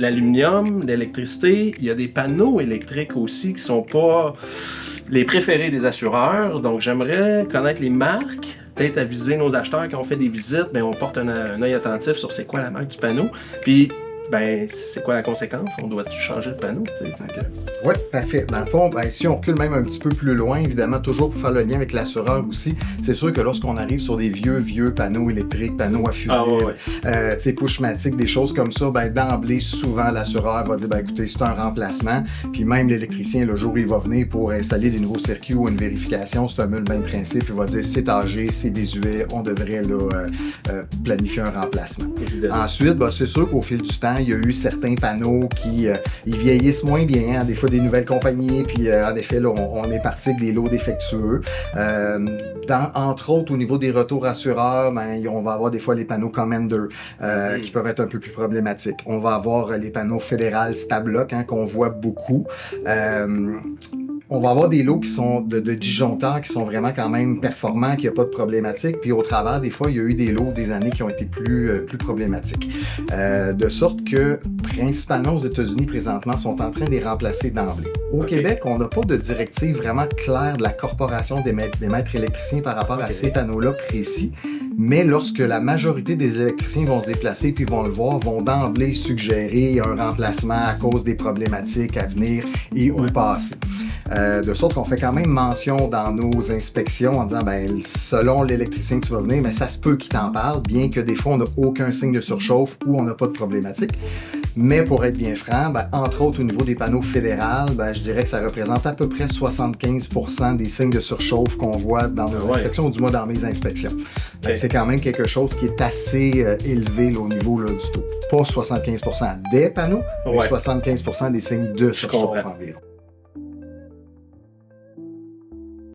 L'aluminium, l'électricité, il y a des panneaux électriques aussi qui sont pas les préférés des assureurs. Donc, j'aimerais connaître les marques, peut-être aviser nos acheteurs qui ont fait des visites, ben on porte un œil attentif sur c'est quoi la marque du panneau. Puis, ben, c'est quoi la conséquence? On doit-tu changer le panneau? Oui, parfait. Dans le fond, ben, si on recule même un petit peu plus loin, évidemment, toujours pour faire le lien avec l'assureur aussi, c'est sûr que lorsqu'on arrive sur des vieux panneaux électriques, panneaux à fusible, pushmatic, des choses comme ça, ben, d'emblée, souvent, l'assureur va dire, ben, écoutez, c'est un remplacement. Puis même l'électricien, le jour où il va venir pour installer des nouveaux circuits ou une vérification, c'est un peu le même principe. Il va dire, c'est âgé, c'est désuet, on devrait là, planifier un remplacement. Évidemment. Ensuite, ben, c'est sûr qu'au fil du temps, il y a eu certains panneaux qui ils vieillissent moins bien, hein, des fois des nouvelles compagnies, puis en effet, là, on est parti avec des lots défectueux. Entre autres, au niveau des retours assureurs, ben, on va avoir des fois les panneaux Commander qui peuvent être un peu plus problématiques. On va avoir les panneaux Fédéral Stablock qu'on voit beaucoup. On va avoir des lots qui sont de disjoncteurs qui sont vraiment quand même performants, qu'il n'y a pas de problématique. Puis au travers, des fois, il y a eu des lots des années qui ont été plus problématiques. De sorte que, principalement aux États-Unis, présentement, sont en train de les remplacer d'emblée. Au Québec, on n'a pas de directive vraiment claire de la Corporation des maîtres électriciens par rapport à ces panneaux-là précis. Mais lorsque la majorité des électriciens vont se déplacer puis vont le voir, vont d'emblée suggérer un remplacement à cause des problématiques à venir et au passé. De sorte qu'on fait quand même mention dans nos inspections en disant, ben, selon l'électricien que tu vas venir, mais ça se peut qu'il t'en parle, bien que des fois on n'a aucun signe de surchauffe ou on n'a pas de problématique. Mais pour être bien franc, ben, entre autres au niveau des panneaux fédérales, ben, je dirais que ça représente à peu près 75% des signes de surchauffe qu'on voit dans nos inspections, ou du moins dans mes inspections. C'est quand même quelque chose qui est assez élevé là, au niveau là, du taux. Pas 75% des panneaux, mais 75% des signes de surchauffe environ.